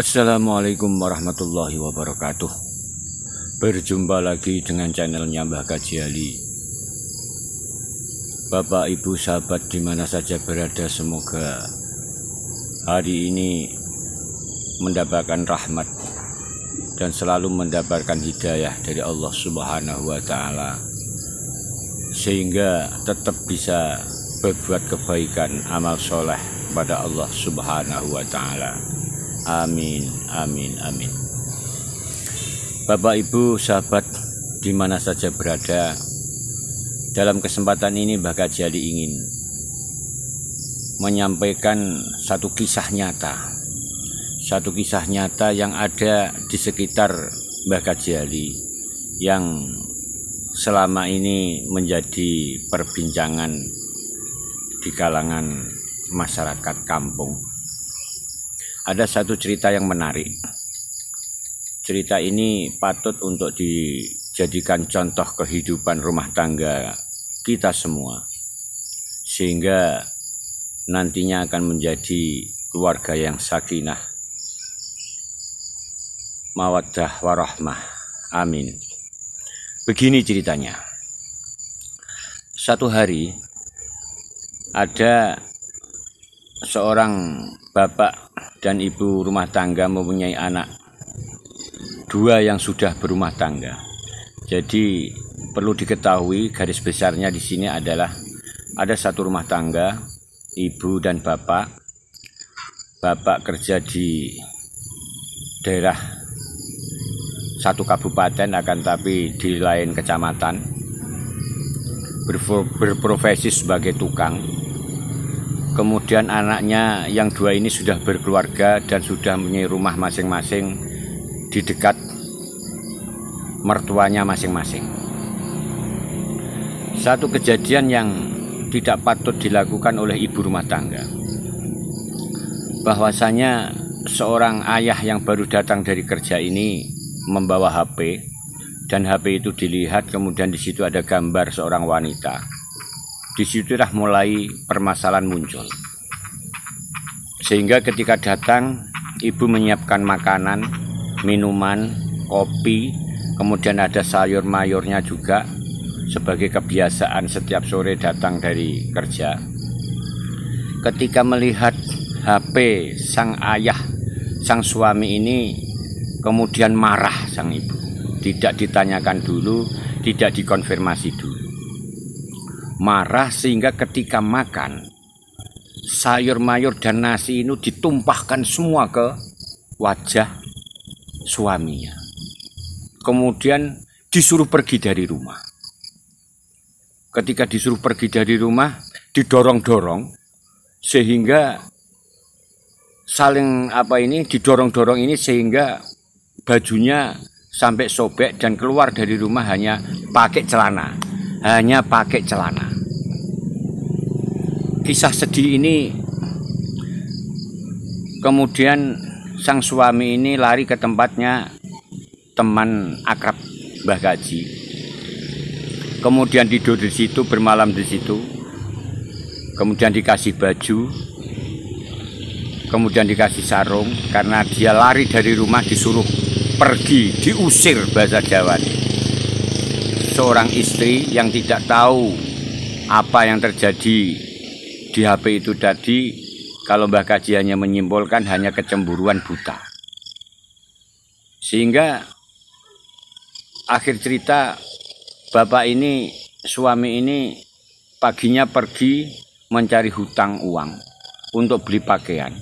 Assalamualaikum warahmatullahi wabarakatuh. Berjumpa lagi dengan channelnya Mbah Kajiali. Bapak, ibu, sahabat dimana saja berada, semoga hari ini mendapatkan rahmat dan selalu mendapatkan hidayah dari Allah Subhanahu wa Ta'ala, sehingga tetap bisa berbuat kebaikan, amal soleh pada Allah Subhanahu wa Ta'ala. Amin, amin, amin. Bapak, ibu, sahabat dimana saja berada, dalam kesempatan ini Mbah Kajiali ingin menyampaikan satu kisah nyata yang ada di sekitar Mbah Kajiali, yang selama ini menjadi perbincangan di kalangan masyarakat kampung. Ada satu cerita yang menarik. Cerita ini patut untuk dijadikan contoh kehidupan rumah tangga kita semua, sehingga nantinya akan menjadi keluarga yang sakinah, mawaddah warahmah. Amin. Begini ceritanya. Satu hari ada seorang bapak dan ibu rumah tangga mempunyai anak dua yang sudah berumah tangga. Jadi perlu diketahui garis besarnya di sini adalah ada satu rumah tangga, ibu dan bapak. Bapak kerja di daerah satu kabupaten, akan tapi di lain kecamatan, berprofesi sebagai tukang. Kemudian anaknya yang dua ini sudah berkeluarga dan sudah mempunyai rumah masing-masing di dekat mertuanya masing-masing. Satu kejadian yang tidak patut dilakukan oleh ibu rumah tangga, bahwasanya seorang ayah yang baru datang dari kerja ini membawa HP, dan HP itu dilihat, kemudian di situ ada gambar seorang wanita. Disitulah mulai permasalahan muncul. Sehingga ketika datang, ibu menyiapkan makanan, minuman, kopi, kemudian ada sayur mayurnya juga, sebagai kebiasaan setiap sore datang dari kerja. Ketika melihat HP sang ayah, sang suami ini, kemudian marah sang ibu. Tidak ditanyakan dulu, tidak dikonfirmasi dulu. Marah sehingga ketika makan, sayur mayur dan nasi ini ditumpahkan semua ke wajah suaminya. Kemudian disuruh pergi dari rumah. Ketika disuruh pergi dari rumah, didorong-dorong sehingga saling didorong-dorong ini sehingga bajunya sampai sobek dan keluar dari rumah hanya pakai celana. Kisah sedih ini, kemudian sang suami ini lari ke tempatnya teman akrab Mbah Kaji. Kemudian tidur di situ, bermalam di situ. Kemudian dikasih baju, kemudian dikasih sarung, karena dia lari dari rumah, disuruh pergi, diusir bahasa Jawa. Seorang istri yang tidak tahu apa yang terjadi di HP itu tadi, kalau Mbah Kaji hanya menyimpulkan hanya kecemburuan buta. Sehingga akhir cerita, bapak ini, suami ini paginya pergi mencari hutang uang untuk beli pakaian.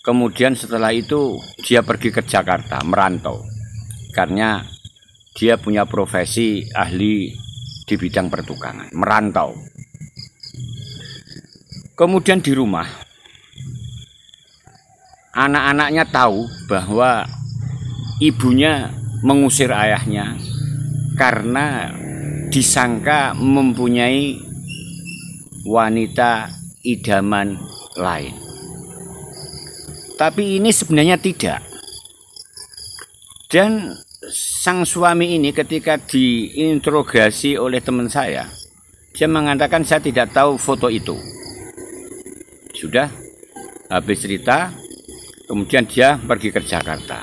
Kemudian setelah itu dia pergi ke Jakarta, merantau, karena dia punya profesi ahli di bidang pertukangan, merantau. Kemudian di rumah, anak-anaknya tahu bahwa ibunya mengusir ayahnya karena disangka mempunyai wanita idaman lain. Tapi ini sebenarnya tidak. Dan sang suami ini ketika diinterogasi oleh teman saya, dia mengatakan saya tidak tahu foto itu. Sudah habis cerita, Kemudian dia pergi ke Jakarta.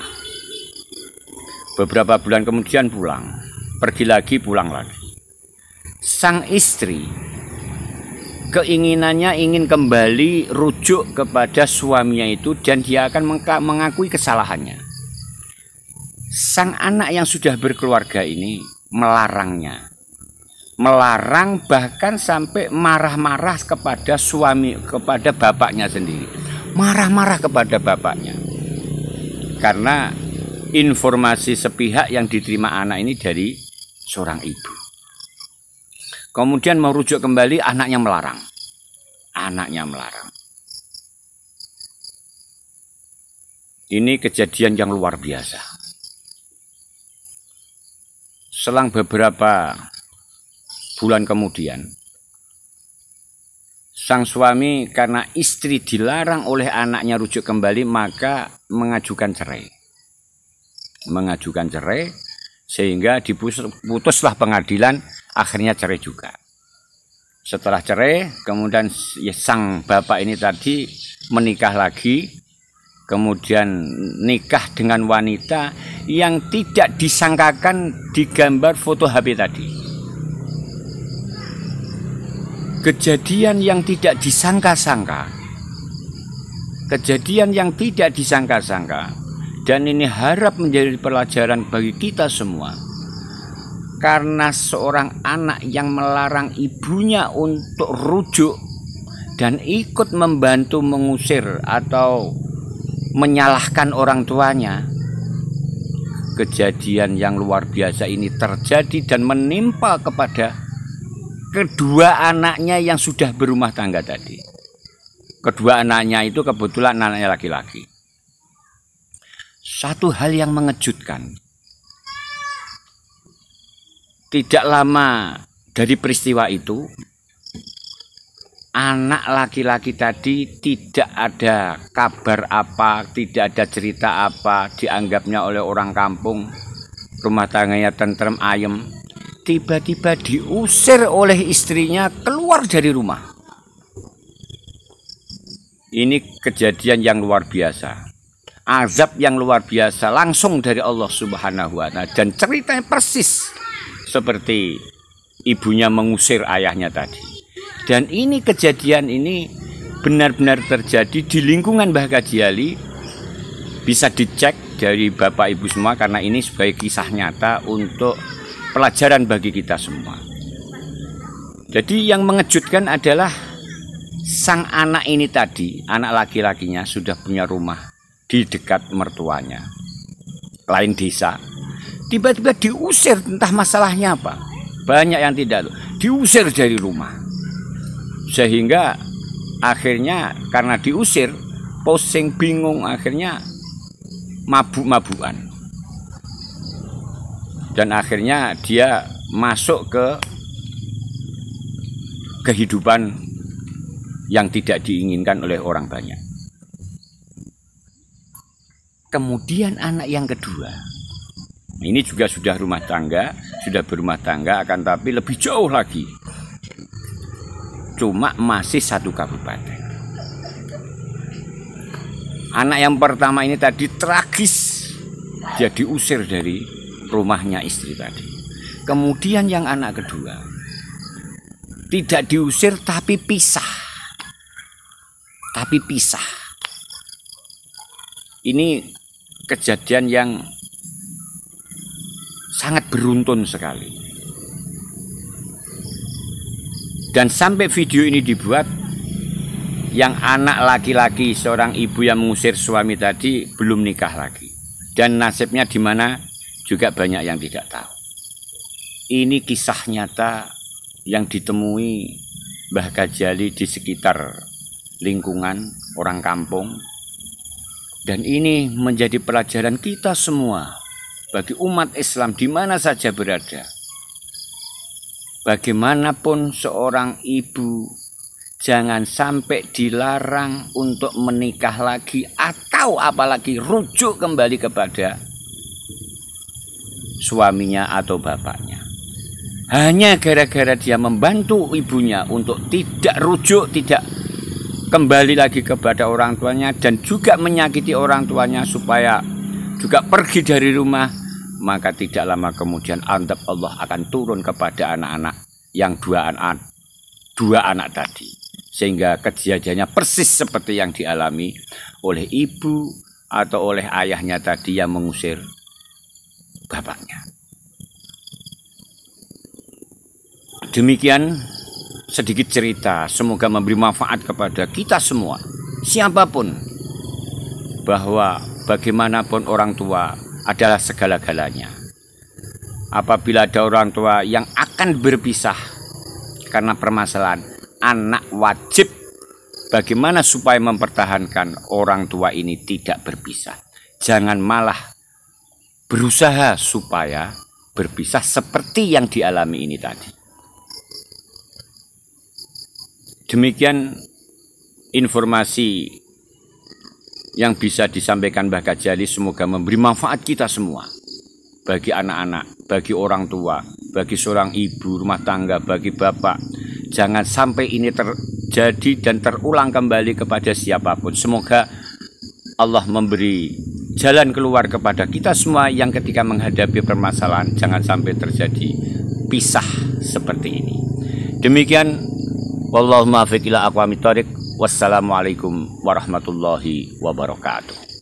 Beberapa bulan kemudian pulang, pergi lagi, pulang lagi. Sang istri keinginannya ingin kembali rujuk kepada suaminya itu dan dia akan mengakui kesalahannya. Sang anak yang sudah berkeluarga ini melarangnya. Melarang, bahkan sampai marah-marah kepada suami, kepada bapaknya sendiri. Marah-marah kepada bapaknya. Karena informasi sepihak yang diterima anak ini dari seorang ibu. Kemudian mau rujuk kembali, anaknya melarang. Anaknya melarang. Ini kejadian yang luar biasa. Selang beberapa bulan kemudian, sang suami karena istri dilarang oleh anaknya rujuk kembali, maka mengajukan cerai. Mengajukan cerai, sehingga diputuslah pengadilan, akhirnya cerai juga. Setelah cerai, kemudian sang bapak ini tadi menikah lagi, kemudian nikah dengan wanita yang tidak disangkakan di gambar foto HP tadi. Kejadian yang tidak disangka-sangka. Kejadian yang tidak disangka-sangka. Dan ini harap menjadi pelajaran bagi kita semua. Karena seorang anak yang melarang ibunya untuk rujuk dan ikut membantu mengusir atau menyalahkan orang tuanya, kejadian yang luar biasa ini terjadi dan menimpa kepada kedua anaknya yang sudah berumah tangga tadi. Kedua anaknya itu kebetulan anaknya laki-laki. Satu hal yang mengejutkan. Tidak lama dari peristiwa itu, anak laki-laki tadi tidak ada kabar apa, tidak ada cerita apa, dianggapnya oleh orang kampung, rumah tangganya tentrem ayem. Tiba-tiba diusir oleh istrinya keluar dari rumah. Ini kejadian yang luar biasa. Azab yang luar biasa langsung dari Allah Subhanahu wa Ta'ala, dan ceritanya persis seperti ibunya mengusir ayahnya tadi. Dan ini kejadian ini benar-benar terjadi di lingkungan Mbah Kaji Ali. Bisa dicek dari Bapak Ibu semua, karena ini sebagai kisah nyata untuk pelajaran bagi kita semua. Jadi yang mengejutkan adalah sang anak ini tadi, anak laki-lakinya sudah punya rumah di dekat mertuanya, lain desa. Tiba-tiba diusir, entah masalahnya apa. Banyak yang tidak, diusir dari rumah. Sehingga akhirnya karena diusir, pusing, bingung, akhirnya mabuk-mabukan. Dan akhirnya dia masuk ke kehidupan yang tidak diinginkan oleh orang banyak. Kemudian anak yang kedua, ini juga sudah rumah tangga, sudah berumah tangga, akan tapi lebih jauh lagi. Cuma masih satu kabupaten. Anak yang pertama ini tadi tragis, dia diusir dari rumahnya istri tadi. Kemudian yang anak kedua, tidak diusir tapi pisah. Tapi pisah. Ini kejadian yang sangat beruntun sekali. Dan sampai video ini dibuat, yang anak laki-laki seorang ibu yang mengusir suami tadi belum nikah lagi. Dan nasibnya di mana juga banyak yang tidak tahu. Ini kisah nyata yang ditemui Mbah Kaji Ali di sekitar lingkungan orang kampung. Dan ini menjadi pelajaran kita semua bagi umat Islam di mana saja berada. Bagaimanapun seorang ibu, jangan sampai dilarang untuk menikah lagi atau apalagi rujuk kembali kepada suaminya atau bapaknya. Hanya gara-gara dia membantu ibunya untuk tidak rujuk, tidak kembali lagi kepada orang tuanya dan juga menyakiti orang tuanya supaya juga pergi dari rumah, maka tidak lama kemudian azab Allah akan turun kepada anak-anak yang dua anak tadi, sehingga kejadiannya persis seperti yang dialami oleh ibu atau oleh ayahnya tadi yang mengusir bapaknya. Demikian sedikit cerita, semoga memberi manfaat kepada kita semua, siapapun, bahwa bagaimanapun orang tua adalah segala-galanya. Apabila ada orang tua yang akan berpisah karena permasalahan, anak wajib bagaimana supaya mempertahankan orang tua ini tidak berpisah. Jangan malah berusaha supaya berpisah seperti yang dialami ini tadi. Demikian informasi yang bisa disampaikan Mbah Ghazali, semoga memberi manfaat kita semua, bagi anak-anak, bagi orang tua, bagi seorang ibu rumah tangga, bagi bapak. Jangan sampai ini terjadi dan terulang kembali kepada siapapun. Semoga Allah memberi jalan keluar kepada kita semua yang ketika menghadapi permasalahan jangan sampai terjadi pisah seperti ini. Demikian, wallahul muwaffiq ila aqwamit thoriq. Wassalamualaikum warahmatullahi wabarakatuh.